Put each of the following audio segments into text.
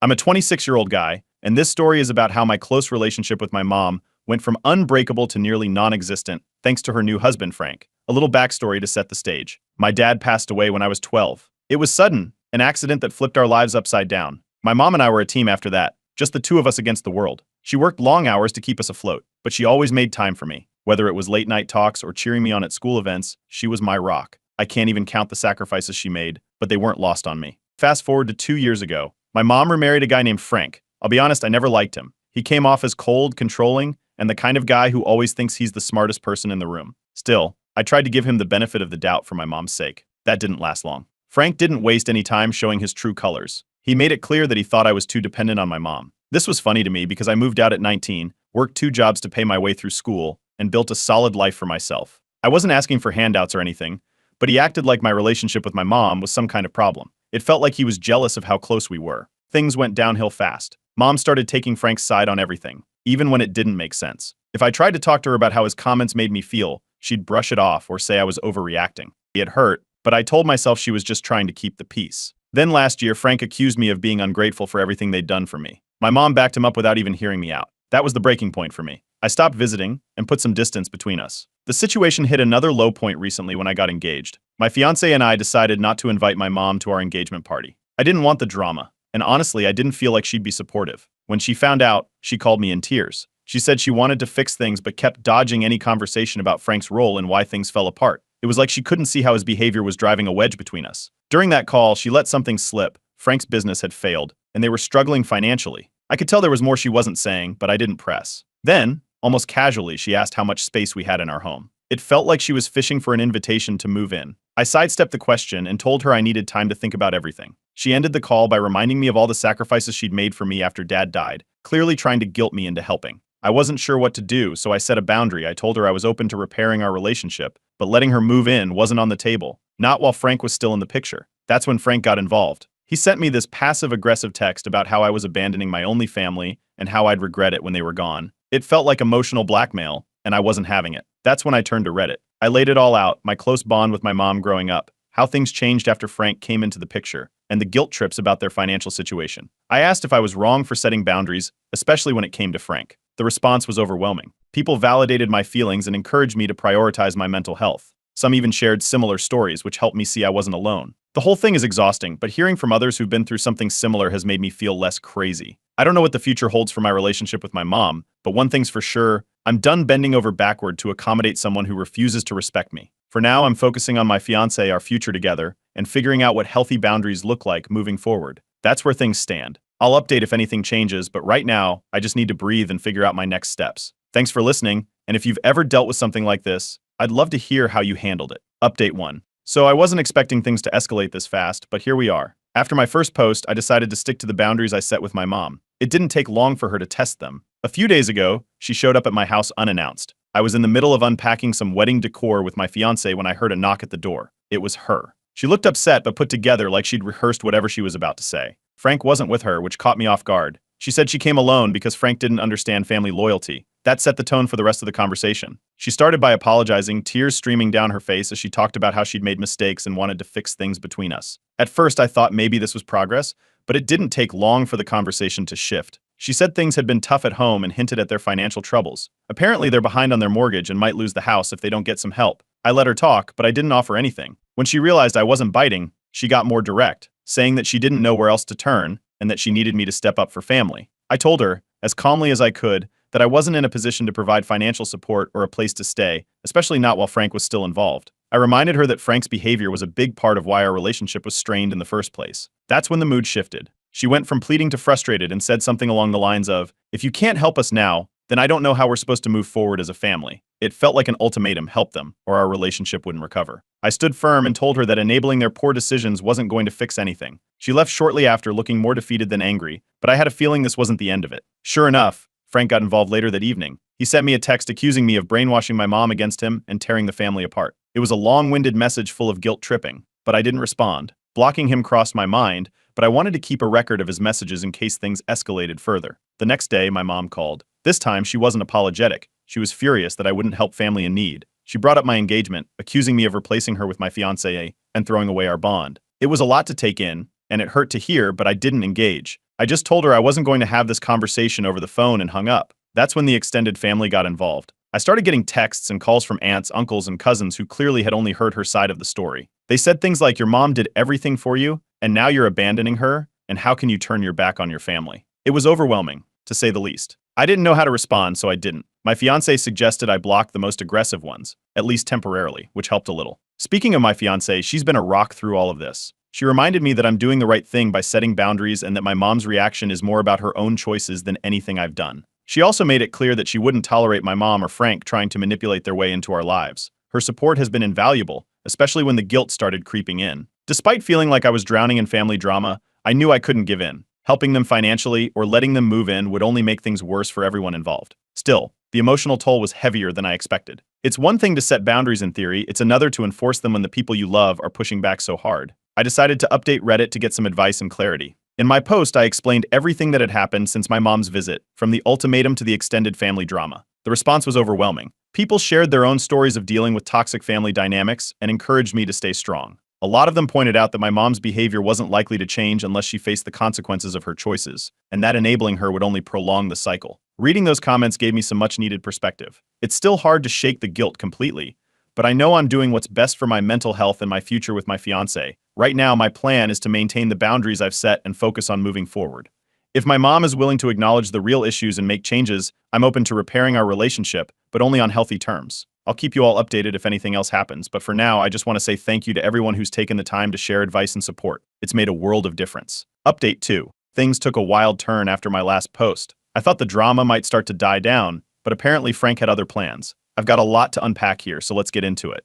I'm a 26-year-old guy, and this story is about how my close relationship with my mom went from unbreakable to nearly non-existent thanks to her new husband, Frank. A little backstory to set the stage. My dad passed away when I was 12. It was sudden, an accident that flipped our lives upside down. My mom and I were a team after that, just the two of us against the world. She worked long hours to keep us afloat, but she always made time for me. Whether it was late-night talks or cheering me on at school events, she was my rock. I can't even count the sacrifices she made, but they weren't lost on me. Fast forward to 2 years ago. My mom remarried a guy named Frank. I'll be honest, I never liked him. He came off as cold, controlling, and the kind of guy who always thinks he's the smartest person in the room. Still, I tried to give him the benefit of the doubt for my mom's sake. That didn't last long. Frank didn't waste any time showing his true colors. He made it clear that he thought I was too dependent on my mom. This was funny to me because I moved out at 19, worked 2 jobs to pay my way through school, and built a solid life for myself. I wasn't asking for handouts or anything, but he acted like my relationship with my mom was some kind of problem. It felt like he was jealous of how close we were. Things went downhill fast. Mom started taking Frank's side on everything, even when it didn't make sense. If I tried to talk to her about how his comments made me feel, she'd brush it off or say I was overreacting. It hurt, but I told myself she was just trying to keep the peace. Then last year, Frank accused me of being ungrateful for everything they'd done for me. My mom backed him up without even hearing me out. That was the breaking point for me. I stopped visiting and put some distance between us. The situation hit another low point recently when I got engaged. My fiancé and I decided not to invite my mom to our engagement party. I didn't want the drama, and honestly, I didn't feel like she'd be supportive. When she found out, she called me in tears. She said she wanted to fix things but kept dodging any conversation about Frank's role and why things fell apart. It was like she couldn't see how his behavior was driving a wedge between us. During that call, she let something slip. Frank's business had failed, and they were struggling financially. I could tell there was more she wasn't saying, but I didn't press. Then, almost casually, she asked how much space we had in our home. It felt like she was fishing for an invitation to move in. I sidestepped the question and told her I needed time to think about everything. She ended the call by reminding me of all the sacrifices she'd made for me after Dad died, clearly trying to guilt me into helping. I wasn't sure what to do, so I set a boundary. I told her I was open to repairing our relationship, but letting her move in wasn't on the table. Not while Frank was still in the picture. That's when Frank got involved. He sent me this passive-aggressive text about how I was abandoning my only family and how I'd regret it when they were gone. It felt like emotional blackmail, and I wasn't having it. That's when I turned to Reddit. I laid it all out, my close bond with my mom growing up, how things changed after Frank came into the picture, and the guilt trips about their financial situation. I asked if I was wrong for setting boundaries, especially when it came to Frank. The response was overwhelming. People validated my feelings and encouraged me to prioritize my mental health. Some even shared similar stories, which helped me see I wasn't alone. The whole thing is exhausting, but hearing from others who've been through something similar has made me feel less crazy. I don't know what the future holds for my relationship with my mom, but one thing's for sure, I'm done bending over backward to accommodate someone who refuses to respect me. For now, I'm focusing on my fiancé, our future together, and figuring out what healthy boundaries look like moving forward. That's where things stand. I'll update if anything changes, but right now, I just need to breathe and figure out my next steps. Thanks for listening, and if you've ever dealt with something like this, I'd love to hear how you handled it. Update 1. So I wasn't expecting things to escalate this fast, but here we are. After my first post, I decided to stick to the boundaries I set with my mom. It didn't take long for her to test them. A few days ago, she showed up at my house unannounced. I was in the middle of unpacking some wedding decor with my fiancé when I heard a knock at the door. It was her. She looked upset but put together like she'd rehearsed whatever she was about to say. Frank wasn't with her, which caught me off guard. She said she came alone because Frank didn't understand family loyalty. That set the tone for the rest of the conversation. She started by apologizing, tears streaming down her face as she talked about how she'd made mistakes and wanted to fix things between us. At first, I thought maybe this was progress, but it didn't take long for the conversation to shift. She said things had been tough at home and hinted at their financial troubles. Apparently, they're behind on their mortgage and might lose the house if they don't get some help. I let her talk, but I didn't offer anything. When she realized I wasn't biting, she got more direct, saying that she didn't know where else to turn and that she needed me to step up for family. I told her, as calmly as I could, that I wasn't in a position to provide financial support or a place to stay, especially not while Frank was still involved. I reminded her that Frank's behavior was a big part of why our relationship was strained in the first place. That's when the mood shifted. She went from pleading to frustrated and said something along the lines of, "If you can't help us now, then I don't know how we're supposed to move forward as a family." It felt like an ultimatum: help them, or our relationship wouldn't recover. I stood firm and told her that enabling their poor decisions wasn't going to fix anything. She left shortly after, looking more defeated than angry, but I had a feeling this wasn't the end of it. Sure enough, Frank got involved later that evening. He sent me a text accusing me of brainwashing my mom against him and tearing the family apart. It was a long-winded message full of guilt tripping, but I didn't respond. Blocking him crossed my mind, but I wanted to keep a record of his messages in case things escalated further. The next day, my mom called. This time, she wasn't apologetic. She was furious that I wouldn't help family in need. She brought up my engagement, accusing me of replacing her with my fiancé and throwing away our bond. It was a lot to take in, and it hurt to hear, but I didn't engage. I just told her I wasn't going to have this conversation over the phone and hung up. That's when the extended family got involved. I started getting texts and calls from aunts, uncles, and cousins who clearly had only heard her side of the story. They said things like, "Your mom did everything for you, and now you're abandoning her, and how can you turn your back on your family?" It was overwhelming, to say the least. I didn't know how to respond, so I didn't. My fiancé suggested I block the most aggressive ones, at least temporarily, which helped a little. Speaking of my fiancé, she's been a rock through all of this. She reminded me that I'm doing the right thing by setting boundaries and that my mom's reaction is more about her own choices than anything I've done. She also made it clear that she wouldn't tolerate my mom or Frank trying to manipulate their way into our lives. Her support has been invaluable, especially when the guilt started creeping in. Despite feeling like I was drowning in family drama, I knew I couldn't give in. Helping them financially or letting them move in would only make things worse for everyone involved. Still, the emotional toll was heavier than I expected. It's one thing to set boundaries in theory, it's another to enforce them when the people you love are pushing back so hard. I decided to update Reddit to get some advice and clarity. In my post, I explained everything that had happened since my mom's visit, from the ultimatum to the extended family drama. The response was overwhelming. People shared their own stories of dealing with toxic family dynamics and encouraged me to stay strong. A lot of them pointed out that my mom's behavior wasn't likely to change unless she faced the consequences of her choices, and that enabling her would only prolong the cycle. Reading those comments gave me some much-needed perspective. It's still hard to shake the guilt completely, but I know I'm doing what's best for my mental health and my future with my fiancé. Right now, my plan is to maintain the boundaries I've set and focus on moving forward. If my mom is willing to acknowledge the real issues and make changes, I'm open to repairing our relationship, but only on healthy terms. I'll keep you all updated if anything else happens, but for now, I just want to say thank you to everyone who's taken the time to share advice and support. It's made a world of difference. Update 2. Things took a wild turn after my last post. I thought the drama might start to die down, but apparently Frank had other plans. I've got a lot to unpack here, so let's get into it.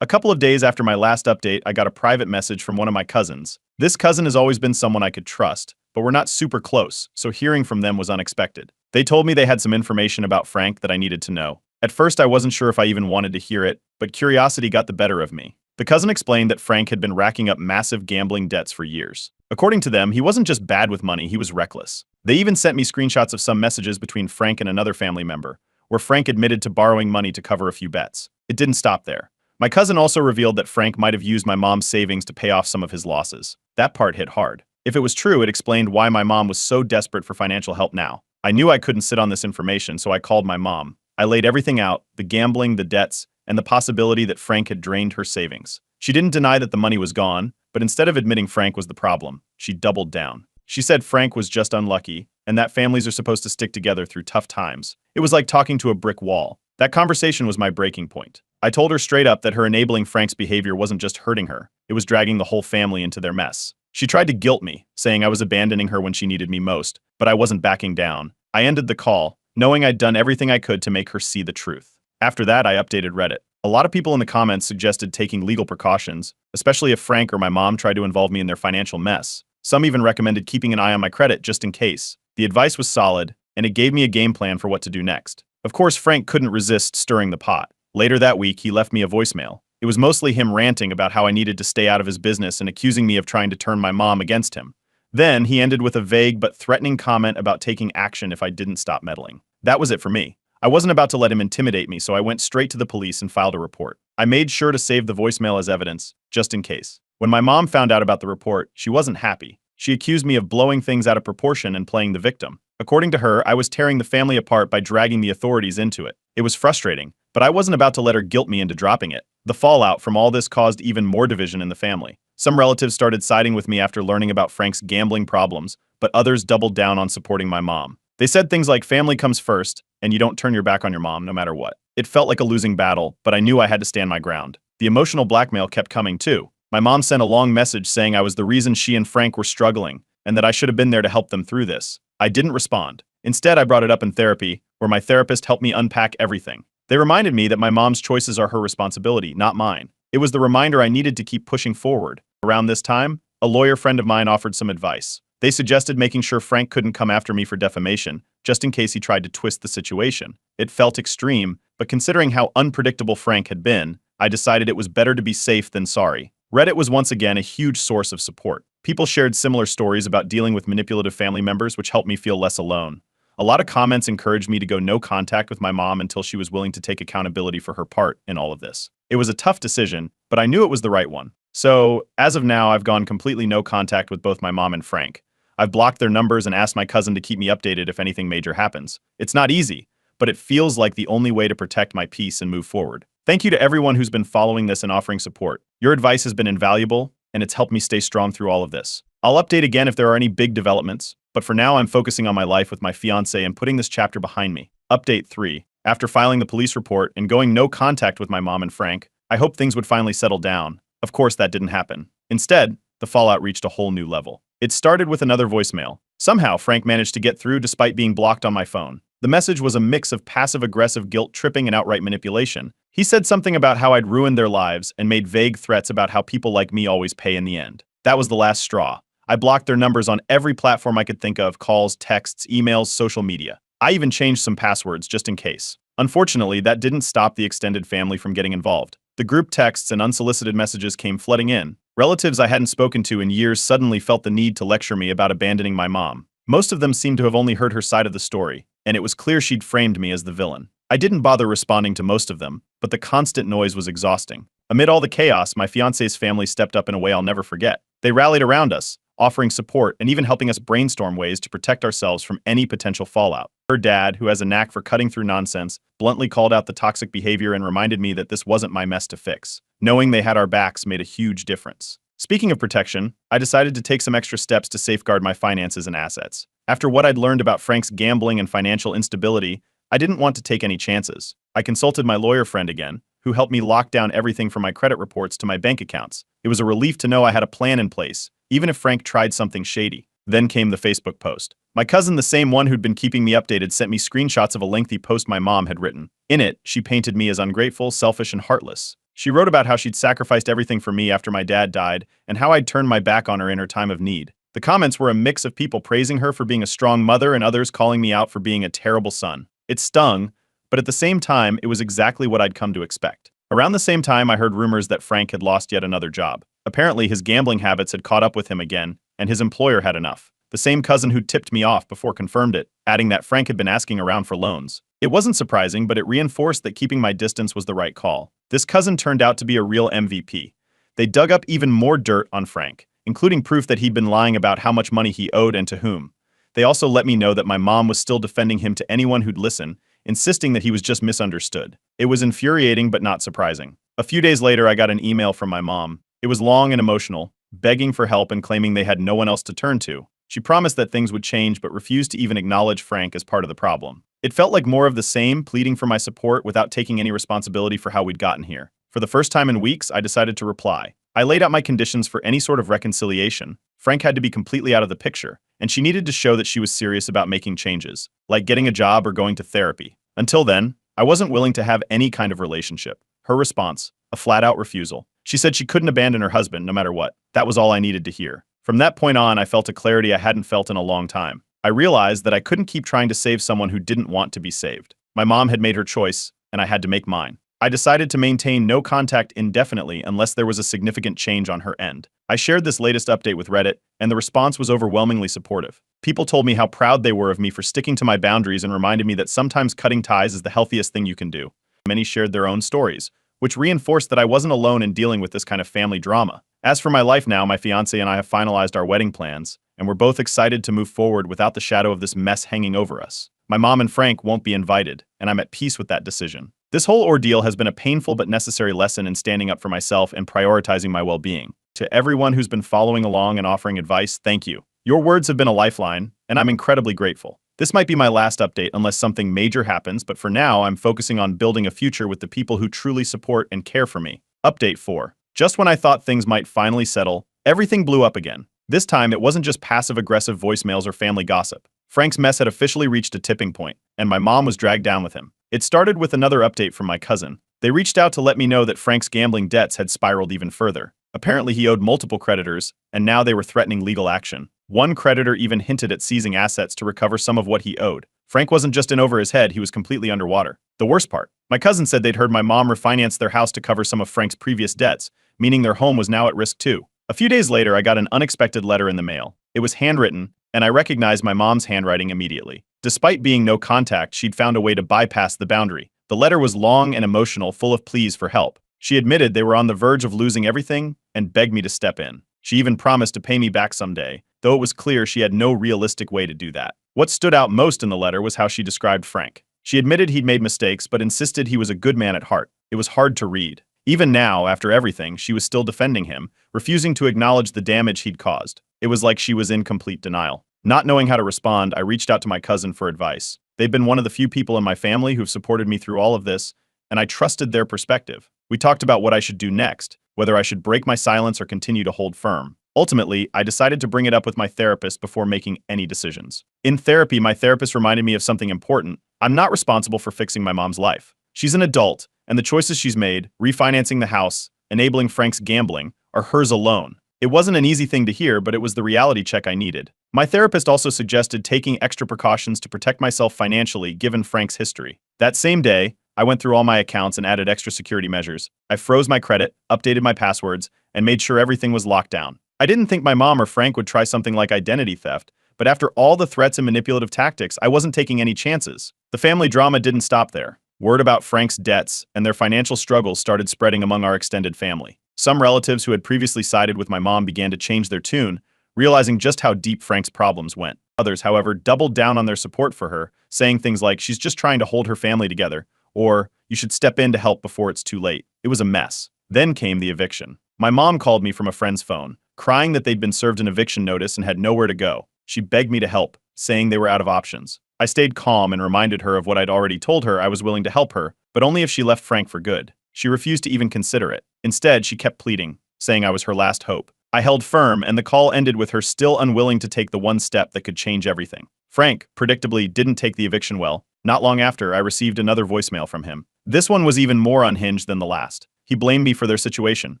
A couple of days after my last update, I got a private message from one of my cousins. This cousin has always been someone I could trust, but we're not super close, so hearing from them was unexpected. They told me they had some information about Frank that I needed to know. At first, I wasn't sure if I even wanted to hear it, but curiosity got the better of me. The cousin explained that Frank had been racking up massive gambling debts for years. According to them, he wasn't just bad with money, he was reckless. They even sent me screenshots of some messages between Frank and another family member, where Frank admitted to borrowing money to cover a few bets. It didn't stop there. My cousin also revealed that Frank might have used my mom's savings to pay off some of his losses. That part hit hard. If it was true, it explained why my mom was so desperate for financial help now. I knew I couldn't sit on this information, so I called my mom. I laid everything out, the gambling, the debts, and the possibility that Frank had drained her savings. She didn't deny that the money was gone, but instead of admitting Frank was the problem, she doubled down. She said Frank was just unlucky, and that families are supposed to stick together through tough times. It was like talking to a brick wall. That conversation was my breaking point. I told her straight up that her enabling Frank's behavior wasn't just hurting her, it was dragging the whole family into their mess. She tried to guilt me, saying I was abandoning her when she needed me most, but I wasn't backing down. I ended the call, knowing I'd done everything I could to make her see the truth. After that, I updated Reddit. A lot of people in the comments suggested taking legal precautions, especially if Frank or my mom tried to involve me in their financial mess. Some even recommended keeping an eye on my credit just in case. The advice was solid, and it gave me a game plan for what to do next. Of course, Frank couldn't resist stirring the pot. Later that week, he left me a voicemail. It was mostly him ranting about how I needed to stay out of his business and accusing me of trying to turn my mom against him. Then, he ended with a vague but threatening comment about taking action if I didn't stop meddling. That was it for me. I wasn't about to let him intimidate me, so I went straight to the police and filed a report. I made sure to save the voicemail as evidence, just in case. When my mom found out about the report, she wasn't happy. She accused me of blowing things out of proportion and playing the victim. According to her, I was tearing the family apart by dragging the authorities into it. It was frustrating, but I wasn't about to let her guilt me into dropping it. The fallout from all this caused even more division in the family. Some relatives started siding with me after learning about Frank's gambling problems, but others doubled down on supporting my mom. They said things like family comes first, and you don't turn your back on your mom no matter what. It felt like a losing battle, but I knew I had to stand my ground. The emotional blackmail kept coming too. My mom sent a long message saying I was the reason she and Frank were struggling, and that I should have been there to help them through this. I didn't respond. Instead, I brought it up in therapy, where my therapist helped me unpack everything. They reminded me that my mom's choices are her responsibility, not mine. It was the reminder I needed to keep pushing forward. Around this time, a lawyer friend of mine offered some advice. They suggested making sure Frank couldn't come after me for defamation, just in case he tried to twist the situation. It felt extreme, but considering how unpredictable Frank had been, I decided it was better to be safe than sorry. Reddit was once again a huge source of support. People shared similar stories about dealing with manipulative family members, which helped me feel less alone. A lot of comments encouraged me to go no contact with my mom until she was willing to take accountability for her part in all of this. It was a tough decision, but I knew it was the right one. So, as of now, I've gone completely no contact with both my mom and Frank. I've blocked their numbers and asked my cousin to keep me updated if anything major happens. It's not easy, but it feels like the only way to protect my peace and move forward. Thank you to everyone who's been following this and offering support. Your advice has been invaluable, and it's helped me stay strong through all of this. I'll update again if there are any big developments, but for now I'm focusing on my life with my fiancé and putting this chapter behind me. Update 3. After filing the police report and going no contact with my mom and Frank, I hoped things would finally settle down. Of course, that didn't happen. Instead, the fallout reached a whole new level. It started with another voicemail. Somehow, Frank managed to get through despite being blocked on my phone. The message was a mix of passive-aggressive guilt-tripping and outright manipulation. He said something about how I'd ruined their lives and made vague threats about how people like me always pay in the end. That was the last straw. I blocked their numbers on every platform I could think of: calls, texts, emails, social media. I even changed some passwords just in case. Unfortunately, that didn't stop the extended family from getting involved. The group texts and unsolicited messages came flooding in. Relatives I hadn't spoken to in years suddenly felt the need to lecture me about abandoning my mom. Most of them seemed to have only heard her side of the story, and it was clear she'd framed me as the villain. I didn't bother responding to most of them, but the constant noise was exhausting. Amid all the chaos, my fiancé's family stepped up in a way I'll never forget. They rallied around us, offering support and even helping us brainstorm ways to protect ourselves from any potential fallout. Her dad, who has a knack for cutting through nonsense, bluntly called out the toxic behavior and reminded me that this wasn't my mess to fix. Knowing they had our backs made a huge difference. Speaking of protection, I decided to take some extra steps to safeguard my finances and assets. After what I'd learned about Frank's gambling and financial instability, I didn't want to take any chances. I consulted my lawyer friend again, who helped me lock down everything from my credit reports to my bank accounts. It was a relief to know I had a plan in place, even if Frank tried something shady. Then came the Facebook post. My cousin, the same one who'd been keeping me updated, sent me screenshots of a lengthy post my mom had written. In it, she painted me as ungrateful, selfish, and heartless. She wrote about how she'd sacrificed everything for me after my dad died, and how I'd turned my back on her in her time of need. The comments were a mix of people praising her for being a strong mother and others calling me out for being a terrible son. It stung, but at the same time, it was exactly what I'd come to expect. Around the same time, I heard rumors that Frank had lost yet another job. Apparently, his gambling habits had caught up with him again, and his employer had enough. The same cousin who tipped me off before confirmed it, adding that Frank had been asking around for loans. It wasn't surprising, but it reinforced that keeping my distance was the right call. This cousin turned out to be a real MVP. They dug up even more dirt on Frank, including proof that he'd been lying about how much money he owed and to whom. They also let me know that my mom was still defending him to anyone who'd listen, insisting that he was just misunderstood. It was infuriating but not surprising. A few days later, I got an email from my mom. It was long and emotional, begging for help and claiming they had no one else to turn to. She promised that things would change but refused to even acknowledge Frank as part of the problem. It felt like more of the same, pleading for my support without taking any responsibility for how we'd gotten here. For the first time in weeks, I decided to reply. I laid out my conditions for any sort of reconciliation. Frank had to be completely out of the picture, and she needed to show that she was serious about making changes, like getting a job or going to therapy. Until then, I wasn't willing to have any kind of relationship. Her response, a flat-out refusal. She said she couldn't abandon her husband no matter what. That was all I needed to hear. From that point on, I felt a clarity I hadn't felt in a long time. I realized that I couldn't keep trying to save someone who didn't want to be saved. My mom had made her choice, and I had to make mine. I decided to maintain no contact indefinitely unless there was a significant change on her end. I shared this latest update with Reddit, and the response was overwhelmingly supportive. People told me how proud they were of me for sticking to my boundaries and reminded me that sometimes cutting ties is the healthiest thing you can do. Many shared their own stories, which reinforced that I wasn't alone in dealing with this kind of family drama. As for my life now, my fiancé and I have finalized our wedding plans, and we're both excited to move forward without the shadow of this mess hanging over us. My mom and Frank won't be invited, and I'm at peace with that decision. This whole ordeal has been a painful but necessary lesson in standing up for myself and prioritizing my well-being. To everyone who's been following along and offering advice, thank you. Your words have been a lifeline, and I'm incredibly grateful. This might be my last update unless something major happens, but for now, I'm focusing on building a future with the people who truly support and care for me. Update 4. Just when I thought things might finally settle, everything blew up again. This time, it wasn't just passive-aggressive voicemails or family gossip. Frank's mess had officially reached a tipping point, and my mom was dragged down with him. It started with another update from my cousin. They reached out to let me know that Frank's gambling debts had spiraled even further. Apparently, he owed multiple creditors, and now they were threatening legal action. One creditor even hinted at seizing assets to recover some of what he owed. Frank wasn't just in over his head, he was completely underwater. The worst part, my cousin said they'd heard my mom refinance their house to cover some of Frank's previous debts, meaning their home was now at risk too. A few days later, I got an unexpected letter in the mail. It was handwritten, and I recognized my mom's handwriting immediately. Despite being no contact, she'd found a way to bypass the boundary. The letter was long and emotional, full of pleas for help. She admitted they were on the verge of losing everything and begged me to step in. She even promised to pay me back someday, though it was clear she had no realistic way to do that. What stood out most in the letter was how she described Frank. She admitted he'd made mistakes, but insisted he was a good man at heart. It was hard to read. Even now, after everything, she was still defending him, refusing to acknowledge the damage he'd caused. It was like she was in complete denial. Not knowing how to respond, I reached out to my cousin for advice. They've been one of the few people in my family who've supported me through all of this, and I trusted their perspective. We talked about what I should do next, whether I should break my silence or continue to hold firm. Ultimately, I decided to bring it up with my therapist before making any decisions. In therapy, my therapist reminded me of something important. I'm not responsible for fixing my mom's life. She's an adult, and the choices she's made, refinancing the house, enabling Frank's gambling, are hers alone. It wasn't an easy thing to hear, but it was the reality check I needed. My therapist also suggested taking extra precautions to protect myself financially given Frank's history. That same day, I went through all my accounts and added extra security measures. I froze my credit, updated my passwords, and made sure everything was locked down. I didn't think my mom or Frank would try something like identity theft, but after all the threats and manipulative tactics, I wasn't taking any chances. The family drama didn't stop there. Word about Frank's debts and their financial struggles started spreading among our extended family. Some relatives who had previously sided with my mom began to change their tune, realizing just how deep Frank's problems went. Others, however, doubled down on their support for her, saying things like, "She's just trying to hold her family together," or "You should step in to help before it's too late." It was a mess. Then came the eviction. My mom called me from a friend's phone, crying that they'd been served an eviction notice and had nowhere to go. She begged me to help, saying they were out of options. I stayed calm and reminded her of what I'd already told her. I was willing to help her, but only if she left Frank for good. She refused to even consider it. Instead, she kept pleading, saying I was her last hope. I held firm, and the call ended with her still unwilling to take the one step that could change everything. Frank, predictably, didn't take the eviction well. Not long after, I received another voicemail from him. This one was even more unhinged than the last. He blamed me for their situation,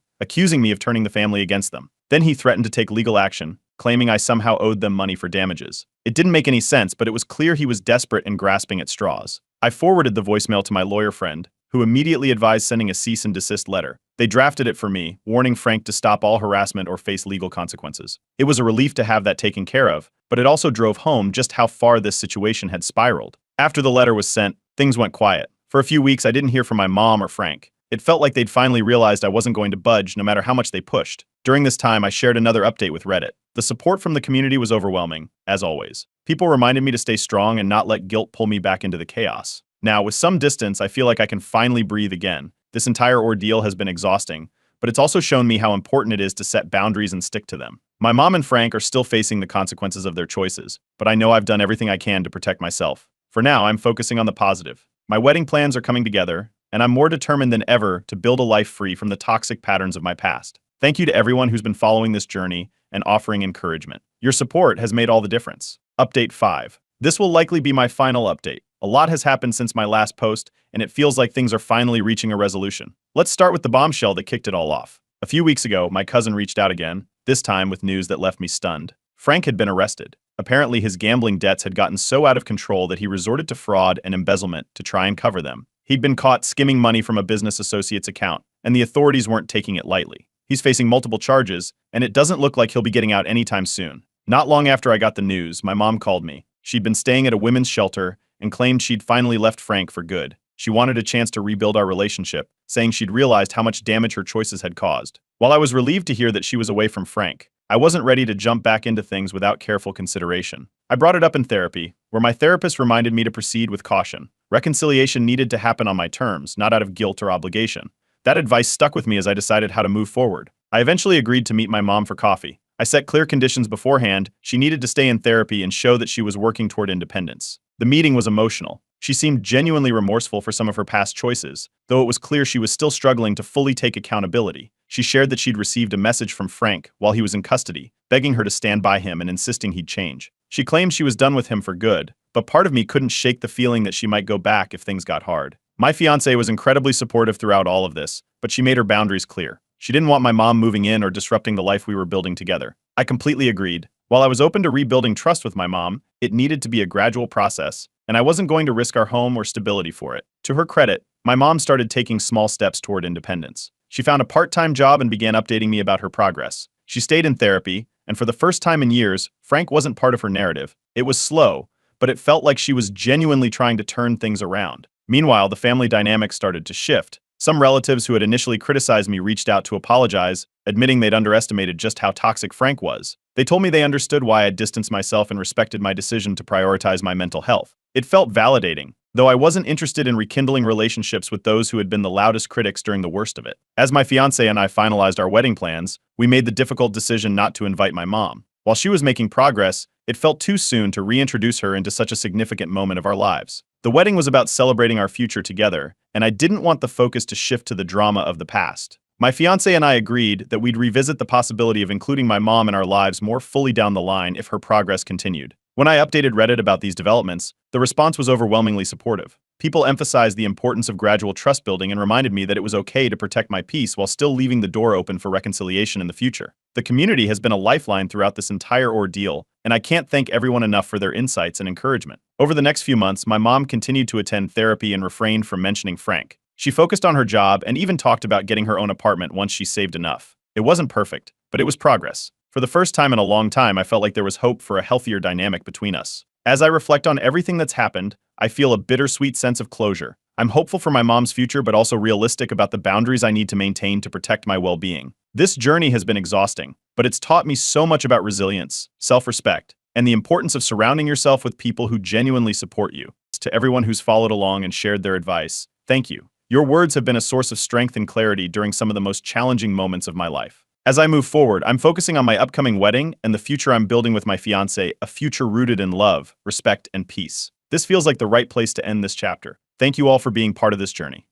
accusing me of turning the family against them. Then he threatened to take legal action, claiming I somehow owed them money for damages. It didn't make any sense, but it was clear he was desperate and grasping at straws. I forwarded the voicemail to my lawyer friend, who immediately advised sending a cease and desist letter. They drafted it for me, warning Frank to stop all harassment or face legal consequences. It was a relief to have that taken care of, but it also drove home just how far this situation had spiraled. After the letter was sent, things went quiet. For a few weeks, I didn't hear from my mom or Frank. It felt like they'd finally realized I wasn't going to budge no matter how much they pushed. During this time, I shared another update with Reddit. The support from the community was overwhelming, as always. People reminded me to stay strong and not let guilt pull me back into the chaos. Now, with some distance, I feel like I can finally breathe again. This entire ordeal has been exhausting, but it's also shown me how important it is to set boundaries and stick to them. My mom and Frank are still facing the consequences of their choices, but I know I've done everything I can to protect myself. For now, I'm focusing on the positive. My wedding plans are coming together, and I'm more determined than ever to build a life free from the toxic patterns of my past. Thank you to everyone who's been following this journey and offering encouragement. Your support has made all the difference. Update 5. This will likely be my final update. A lot has happened since my last post, and it feels like things are finally reaching a resolution. Let's start with the bombshell that kicked it all off. A few weeks ago, my cousin reached out again, this time with news that left me stunned. Frank had been arrested. Apparently, his gambling debts had gotten so out of control that he resorted to fraud and embezzlement to try and cover them. He'd been caught skimming money from a business associate's account, and the authorities weren't taking it lightly. He's facing multiple charges, and it doesn't look like he'll be getting out anytime soon. Not long after I got the news, my mom called me. She'd been staying at a women's shelter and claimed she'd finally left Frank for good. She wanted a chance to rebuild our relationship, saying she'd realized how much damage her choices had caused. While I was relieved to hear that she was away from Frank, I wasn't ready to jump back into things without careful consideration. I brought it up in therapy, where my therapist reminded me to proceed with caution. Reconciliation needed to happen on my terms, not out of guilt or obligation. That advice stuck with me as I decided how to move forward. I eventually agreed to meet my mom for coffee. I set clear conditions beforehand. She needed to stay in therapy and show that she was working toward independence. The meeting was emotional. She seemed genuinely remorseful for some of her past choices, though it was clear she was still struggling to fully take accountability. She shared that she'd received a message from Frank while he was in custody, begging her to stand by him and insisting he'd change. She claimed she was done with him for good, but part of me couldn't shake the feeling that she might go back if things got hard. My fiancée was incredibly supportive throughout all of this, but she made her boundaries clear. She didn't want my mom moving in or disrupting the life we were building together. I completely agreed. While I was open to rebuilding trust with my mom, it needed to be a gradual process, and I wasn't going to risk our home or stability for it. To her credit, my mom started taking small steps toward independence. She found a part-time job and began updating me about her progress. She stayed in therapy, and for the first time in years, Frank wasn't part of her narrative. It was slow, but it felt like she was genuinely trying to turn things around. Meanwhile, the family dynamic started to shift. Some relatives who had initially criticized me reached out to apologize, admitting they'd underestimated just how toxic Frank was. They told me they understood why I'd distanced myself and respected my decision to prioritize my mental health. It felt validating, though I wasn't interested in rekindling relationships with those who had been the loudest critics during the worst of it. As my fiancé and I finalized our wedding plans, we made the difficult decision not to invite my mom. While she was making progress, it felt too soon to reintroduce her into such a significant moment of our lives. The wedding was about celebrating our future together, and I didn't want the focus to shift to the drama of the past. My fiancé and I agreed that we'd revisit the possibility of including my mom in our lives more fully down the line if her progress continued. When I updated Reddit about these developments, the response was overwhelmingly supportive. People emphasized the importance of gradual trust building and reminded me that it was okay to protect my peace while still leaving the door open for reconciliation in the future. The community has been a lifeline throughout this entire ordeal, and I can't thank everyone enough for their insights and encouragement. Over the next few months, my mom continued to attend therapy and refrained from mentioning Frank. She focused on her job and even talked about getting her own apartment once she saved enough. It wasn't perfect, but it was progress. For the first time in a long time, I felt like there was hope for a healthier dynamic between us. As I reflect on everything that's happened, I feel a bittersweet sense of closure. I'm hopeful for my mom's future, but also realistic about the boundaries I need to maintain to protect my well-being. This journey has been exhausting, but it's taught me so much about resilience, self-respect, and the importance of surrounding yourself with people who genuinely support you. To everyone who's followed along and shared their advice, thank you. Your words have been a source of strength and clarity during some of the most challenging moments of my life. As I move forward, I'm focusing on my upcoming wedding and the future I'm building with my fiancé, a future rooted in love, respect, and peace. This feels like the right place to end this chapter. Thank you all for being part of this journey.